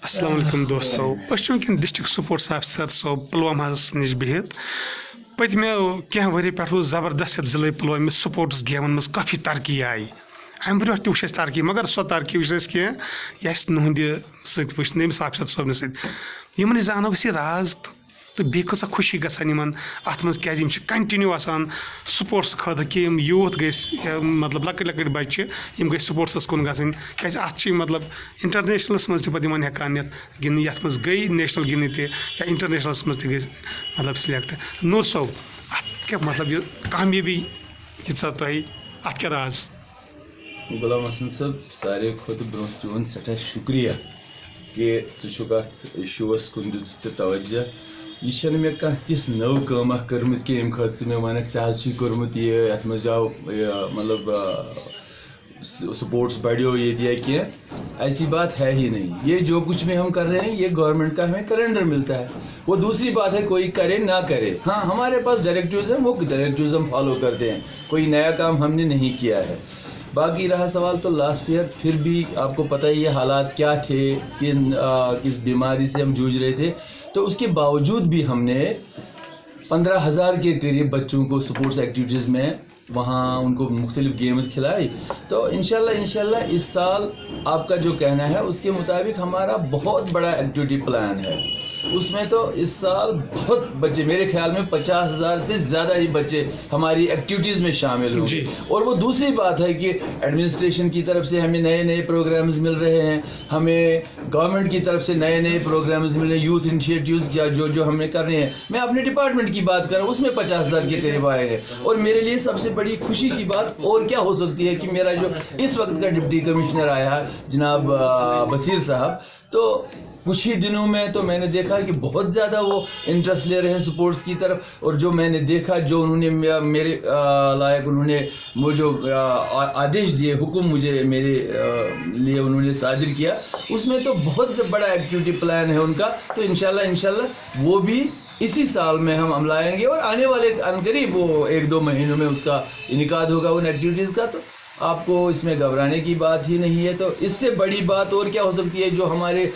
السلام علیکم دوستو ونکین ڈسٹرک سپورٹس آفیسر صٲب پلوامہ نش بہت پتمو کینٛہہ ؤری پٮ۪ٹھ زبردست یتھ ضلع پلوامہ سپورٹس گیمن مز کافی ترقی آئی امہ برونٛٹھ تہِ وٕچھ اَسہِ ترقی مگر سۄ ترقی وٕچھ اَسہِ کینٛہہ یہِ اَسہِ تُہنٛدِ سۭتۍ وٕچھ أمِس آفیسر صٲبنہِ سۭتۍ یِمن زانو أسۍ یہِ راز تہٕ بیٚیہِ کۭژاہ خوشی گژھان یِمن اَتھ منٛز کیازِ یِم چھِ کنٹِنیوٗ آسان سپورٹس خٲطرٕ کہِ یِم یوٗتھ گٔژھۍ مطلب لۄکٕٹۍ لۄکٕٹۍ بچہِ یِم گٔژھۍ سپورٹسس کُن گژھٕنۍ کیازِ اَتھ چھِ مطلب انٹرنیشنلس منٛز تہِ پتہٕ یِمن ہٮ۪کان نِتھ گِنٛدنہِ یتھ منٛز گٔے نیشنل گِنٛدنہِ تہِ یا انٹرنیشنلس منٛز تہِ گٔژھۍ مطلب سِلیکٹ نوٗر صٲب اَتھ کیٛاہ مطلب یہِ کامیٲبی ییٖژاہ تۄہہِ اَتھ کیٛاہ راز؟ غلام حسن صٲب ساروی کھۄتہٕ برونٛہہ چون سٮ۪ٹھاہ شُکریہ کہِ ژٕ چھُکھ اَتھ اِشوٗوَس کُن دیُت ژےٚ توجہ یہِ چھَنہٕ مےٚ کانٛہہ تِژھ نٔو کٲم اکھ کٔرمٕژ کہِ ییٚمہِ خٲطرٕ ژٕ مےٚ وَنکھ ژےٚ حظ چھُے کوٚرمُت یہِ یَتھ منٛز آو مطلب سپورٹس بڑھیو ییٚتہِ یا کینٛہہ ایسی بات ہے ہی نہیں یہ جو کچھ بھی ہم کر رہے ہیں یہ گورنمنٹ کا ہمیں کیلنڈر ملتا ہے وہ دوسری بات ہے کوئی کرے نہ کرے ہاں ہمارے پاس ڈائریکٹیوز ہیں وہ ڈائریکٹیوز ہم فالو کرتے ہیں کوئی نیا کام ہم نے نہیں کیا ہے باقی رہا سوال تو لاسٹ ایئر پھر بھی آپ کو پتہ ہی یہ حالات کیا تھے کس بیماری سے ہم جوجھ رہے تھے تو اس کے باوجود بھی ہم نے 15,000 کے قریب بچوں کو سپورٹس ایکٹیویٹیز میں وہاں ان کو مختلف گیمز کھلائی تو انشاءاللہ اس سال آپ کا جو کہنا ہے اس کے مطابق ہمارا بہت بڑا ایکٹیویٹی پلان ہے اس میں تو اس سال بہت بچے میرے خیال میں 50,000 سے زیادہ ہی بچے ہماری ایکٹیویٹیز میں شامل ہوں گے اور وہ دوسری بات ہے کہ ایڈمنسٹریشن کی طرف سے ہمیں نئے نئے پروگرامز مل رہے ہیں ہمیں گورنمنٹ کی طرف سے نئے نئے پروگرامز مل رہے ہیں یوتھ انیشیٹیوز جو ہمیں کر رہے ہیں میں اپنے ڈپارٹمنٹ کی بات کر رہا ہوں اس میں 50,000 کے قریب آئے ہیں اور میرے لیے سب سے بڑی خوشی کی بات اور کیا ہو سکتی ہے کہ میرا جو اس وقت کا ڈپٹی کمشنر آیا ہے جناب بصیر صاحب تو کچھ ہی دنوں میں تو میں نے دیکھا کہ بہت زیادہ وہ انٹرسٹ لے رہے ہیں سپورٹس کی طرف اور جو میں نے دیکھا جو انہوں نے میرے لائق انہوں نے وہ جو آدیش دیے حکم مجھے میرے لیے انہوں نے صادر کیا اس میں تو بہت سے بڑا ایکٹیویٹی پلان ہے ان کا تو انشاءاللہ وہ بھی اسی سال میں ہم عملائیں گے اور آنے والے عنقریب وہ 1-2 مہینوں میں اس کا انعقاد ہوگا ان ایکٹیویٹیز کا تو آپ کو اس میں گھبرانے کی بات ہی نہیں ہے تو اس سے بڑی بات اور کیا ہو سکتی ہے جو ہمارے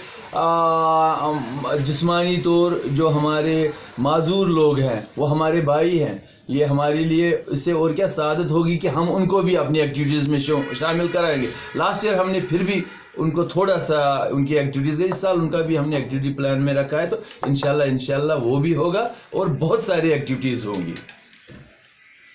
جسمانی طور جو ہمارے معذور لوگ ہیں وہ ہمارے بھائی ہیں یہ ہمارے لیے اس سے اور کیا سعادت ہوگی کہ ہم ان کو بھی اپنی ایکٹیویٹیز میں شامل کرائیں گے لاسٹ ایئر ہم نے پھر بھی ان کو تھوڑا سا ان کی ایکٹیویٹیز گئی اس سال ان کا بھی ہم نے ایکٹیویٹی پلان میں رکھا ہے تو انشاءاللہ وہ بھی ہوگا اور بہت ساری ایکٹیویٹیز ہوں گی